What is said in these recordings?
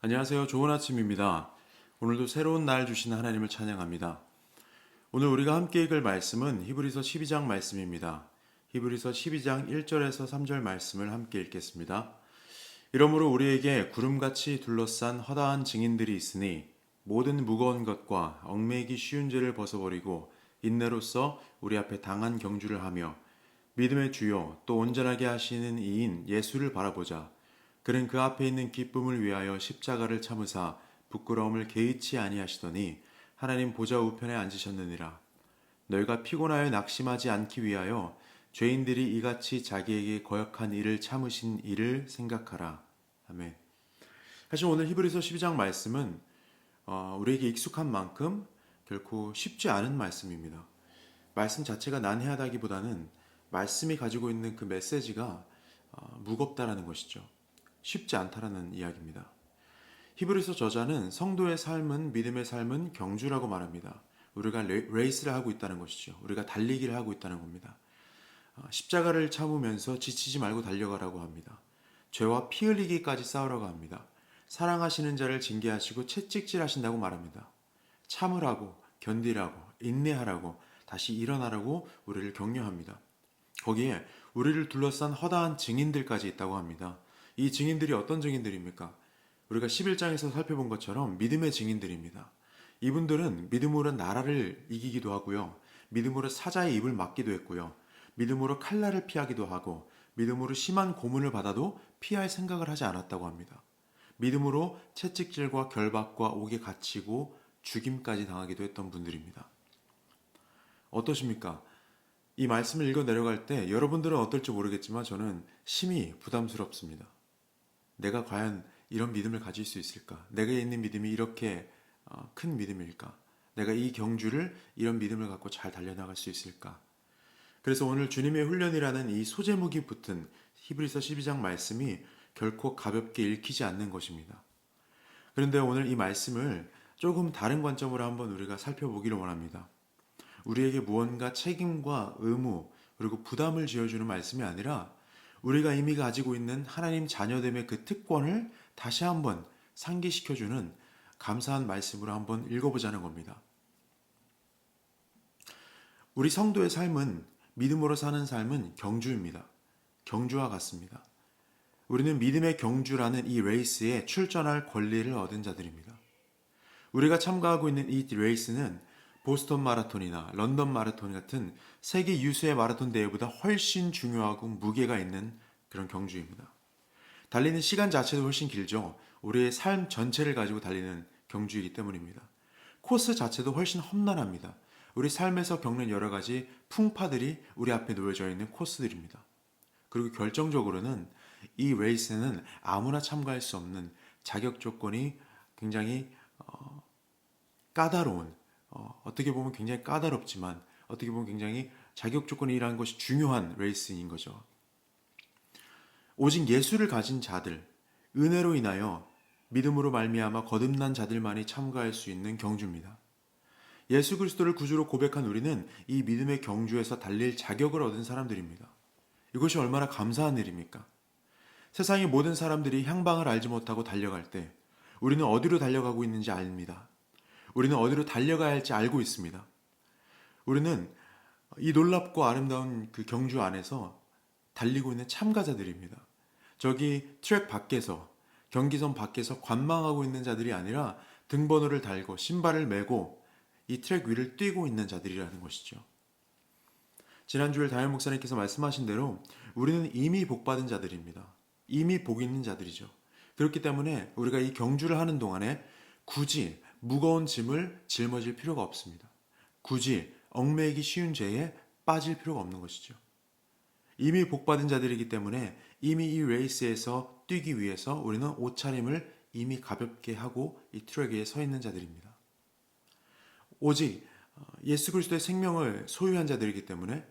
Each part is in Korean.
안녕하세요. 좋은 아침입니다. 오늘도 새로운 날 주신 하나님을 찬양합니다. 오늘 우리가 함께 읽을 말씀은 히브리서 12장 말씀입니다. 히브리서 12장 1절에서 3절 말씀을 함께 읽겠습니다. 이러므로 우리에게 구름같이 둘러싼 허다한 증인들이 있으니 모든 무거운 것과 얽매이기 쉬운 죄를 벗어버리고 인내로써 우리 앞에 당한 경주를 하며 믿음의 주요 또 온전하게 하시는 이인 예수를 바라보자. 그는 그 앞에 있는 기쁨을 위하여 십자가를 참으사 부끄러움을 개의치 아니하시더니 하나님 보좌 우편에 앉으셨느니라. 너희가 피곤하여 낙심하지 않기 위하여 죄인들이 이같이 자기에게 거역한 일을 참으신 일을 생각하라. 아멘. 사실 오늘 히브리서 12장 말씀은 우리에게 익숙한 만큼 결코 쉽지 않은 말씀입니다. 말씀 자체가 난해하다기보다는 말씀이 가지고 있는 그 메시지가 무겁다라는 것이죠. 쉽지 않다라는 이야기입니다. 히브리서 저자는 성도의 삶은 믿음의 삶은 경주라고 말합니다. 우리가 레이스를 하고 있다는 것이죠. 우리가 달리기를 하고 있다는 겁니다. 십자가를 참으면서 지치지 말고 달려가라고 합니다. 죄와 피 흘리기까지 싸우라고 합니다. 사랑하시는 자를 징계하시고 채찍질하신다고 말합니다. 참으라고, 견디라고, 인내하라고, 다시 일어나라고 우리를 격려합니다. 거기에 우리를 둘러싼 허다한 증인들까지 있다고 합니다. 이 증인들이 어떤 증인들입니까? 우리가 11장에서 살펴본 것처럼 믿음의 증인들입니다. 이분들은 믿음으로 나라를 이기기도 하고요. 믿음으로 사자의 입을 막기도 했고요. 믿음으로 칼날을 피하기도 하고 믿음으로 심한 고문을 받아도 피할 생각을 하지 않았다고 합니다. 믿음으로 채찍질과 결박과 옥에 갇히고 죽임까지 당하기도 했던 분들입니다. 어떠십니까? 이 말씀을 읽어 내려갈 때 여러분들은 어떨지 모르겠지만 저는 심히 부담스럽습니다. 내가 과연 이런 믿음을 가질 수 있을까? 내게 있는 믿음이 이렇게 큰 믿음일까? 내가 이 경주를 이런 믿음을 갖고 잘 달려나갈 수 있을까? 그래서 오늘 주님의 훈련이라는 이 소제목이 붙은 히브리서 12장 말씀이 결코 가볍게 읽히지 않는 것입니다. 그런데 오늘 이 말씀을 조금 다른 관점으로 한번 우리가 살펴보기를 원합니다. 우리에게 무언가 책임과 의무 그리고 부담을 지어주는 말씀이 아니라 우리가 이미 가지고 있는 하나님 자녀됨의 그 특권을 다시 한번 상기시켜주는 감사한 말씀으로 한번 읽어보자는 겁니다. 우리 성도의 삶은 믿음으로 사는 삶은 경주입니다. 경주와 같습니다. 우리는 믿음의 경주라는 이 레이스에 출전할 권리를 얻은 자들입니다. 우리가 참가하고 있는 이 레이스는 보스턴 마라톤이나 런던 마라톤 같은 세계 유수의 마라톤 대회보다 훨씬 중요하고 무게가 있는 그런 경주입니다. 달리는 시간 자체도 훨씬 길죠. 우리의 삶 전체를 가지고 달리는 경주이기 때문입니다. 코스 자체도 훨씬 험난합니다. 우리 삶에서 겪는 여러 가지 풍파들이 우리 앞에 놓여져 있는 코스들입니다. 그리고 결정적으로는 이 레이스는 아무나 참가할 수 없는 자격 조건이 굉장히 까다로운 어떻게 보면 굉장히 까다롭지만 어떻게 보면 굉장히 자격 조건이라는 것이 중요한 레이스인 거죠. 오직 예수를 가진 자들, 은혜로 인하여 믿음으로 말미암아 거듭난 자들만이 참가할 수 있는 경주입니다. 예수 그리스도를 구주로 고백한 우리는 이 믿음의 경주에서 달릴 자격을 얻은 사람들입니다. 이것이 얼마나 감사한 일입니까? 세상의 모든 사람들이 향방을 알지 못하고 달려갈 때 우리는 어디로 달려가고 있는지 압니다. 우리는 어디로 달려가야 할지 알고 있습니다. 우리는 이 놀랍고 아름다운 그 경주 안에서 달리고 있는 참가자들입니다. 저기 트랙 밖에서 경기선 밖에서 관망하고 있는 자들이 아니라 등번호를 달고 신발을 메고 이 트랙 위를 뛰고 있는 자들이라는 것이죠. 지난주에 다현 목사님께서 말씀하신 대로 우리는 이미 복받은 자들입니다. 이미 복 있는 자들이죠. 그렇기 때문에 우리가 이 경주를 하는 동안에 굳이 무거운 짐을 짊어질 필요가 없습니다. 굳이 얽매이기 쉬운 죄에 빠질 필요가 없는 것이죠. 이미 복받은 자들이기 때문에 이미 이 레이스에서 뛰기 위해서 우리는 옷차림을 이미 가볍게 하고 이 트랙 위에 서 있는 자들입니다. 오직 예수 그리스도의 생명을 소유한 자들이기 때문에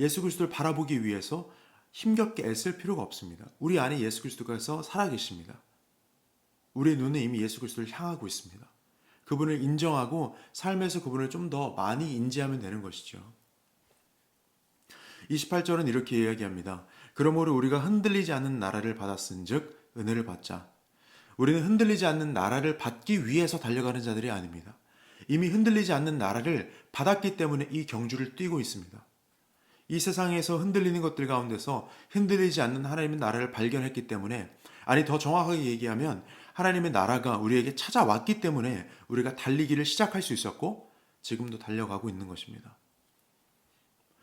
예수 그리스도를 바라보기 위해서 힘겹게 애쓸 필요가 없습니다. 우리 안에 예수 그리스도께서 살아계십니다. 우리의 눈은 이미 예수 그리스도를 향하고 있습니다. 그분을 인정하고 삶에서 그분을 좀 더 많이 인지하면 되는 것이죠. 28절은 이렇게 이야기합니다. 그러므로 우리가 흔들리지 않는 나라를 받았은즉 은혜를 받자. 우리는 흔들리지 않는 나라를 받기 위해서 달려가는 자들이 아닙니다. 이미 흔들리지 않는 나라를 받았기 때문에 이 경주를 뛰고 있습니다. 이 세상에서 흔들리는 것들 가운데서 흔들리지 않는 하나님의 나라를 발견했기 때문에, 아니 더 정확하게 얘기하면 하나님의 나라가 우리에게 찾아왔기 때문에 우리가 달리기를 시작할 수 있었고 지금도 달려가고 있는 것입니다.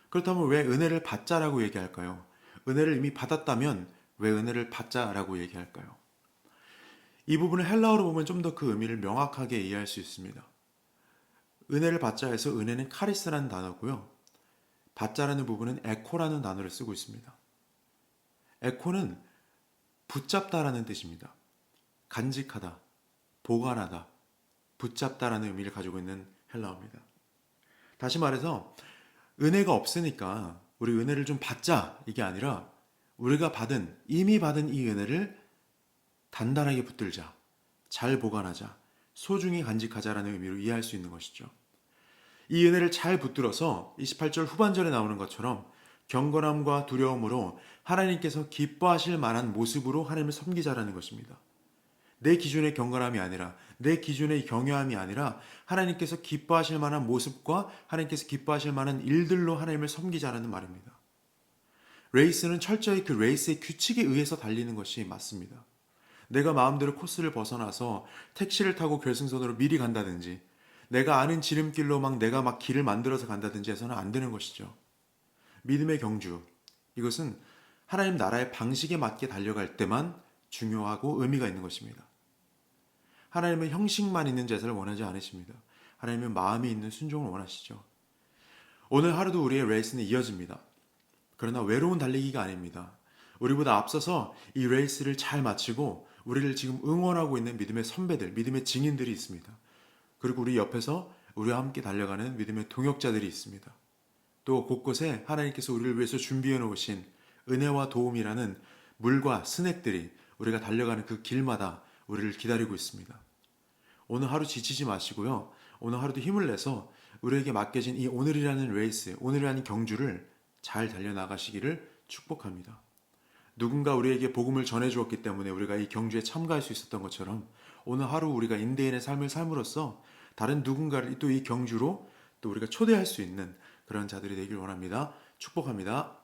그렇다면 왜 은혜를 받자라고 얘기할까요? 은혜를 이미 받았다면 왜 은혜를 받자라고 얘기할까요? 이 부분을 헬라어로 보면 좀 더 그 의미를 명확하게 이해할 수 있습니다. 은혜를 받자에서 은혜는 카리스라는 단어고요. 받자라는 부분은 에코라는 단어를 쓰고 있습니다. 에코는 붙잡다라는 뜻입니다. 간직하다, 보관하다, 붙잡다라는 의미를 가지고 있는 헬라어입니다. 다시 말해서 은혜가 없으니까 우리 은혜를 좀 받자 이게 아니라 우리가 이미 받은 이 은혜를 단단하게 붙들자, 잘 보관하자, 소중히 간직하자라는 의미로 이해할 수 있는 것이죠. 이 은혜를 잘 붙들어서 28절 후반절에 나오는 것처럼 경건함과 두려움으로 하나님께서 기뻐하실 만한 모습으로 하나님을 섬기자라는 것입니다. 내 기준의 경건함이 아니라, 내 기준의 경외함이 아니라 하나님께서 기뻐하실 만한 모습과 하나님께서 기뻐하실 만한 일들로 하나님을 섬기자라는 말입니다. 레이스는 철저히 그 레이스의 규칙에 의해서 달리는 것이 맞습니다. 내가 마음대로 코스를 벗어나서 택시를 타고 결승선으로 미리 간다든지, 내가 아는 지름길로 내가 길을 만들어서 간다든지 해서는 안 되는 것이죠. 믿음의 경주, 이것은 하나님 나라의 방식에 맞게 달려갈 때만 중요하고 의미가 있는 것입니다. 하나님은 형식만 있는 제사를 원하지 않으십니다. 하나님은 마음이 있는 순종을 원하시죠. 오늘 하루도 우리의 레이스는 이어집니다. 그러나 외로운 달리기가 아닙니다. 우리보다 앞서서 이 레이스를 잘 마치고 우리를 지금 응원하고 있는 믿음의 선배들, 믿음의 증인들이 있습니다. 그리고 우리 옆에서 우리와 함께 달려가는 믿음의 동역자들이 있습니다. 또 곳곳에 하나님께서 우리를 위해서 준비해 놓으신 은혜와 도움이라는 물과 스낵들이 우리가 달려가는 그 길마다 우리를 기다리고 있습니다. 오늘 하루 지치지 마시고요. 오늘 하루도 힘을 내서 우리에게 맡겨진 이 오늘이라는 레이스, 오늘이라는 경주를 잘 달려나가시기를 축복합니다. 누군가 우리에게 복음을 전해주었기 때문에 우리가 이 경주에 참가할 수 있었던 것처럼 오늘 하루 우리가 인대인의 삶을 삶으로써 다른 누군가를 또 이 경주로 또 우리가 초대할 수 있는 그런 자들이 되길 원합니다. 축복합니다.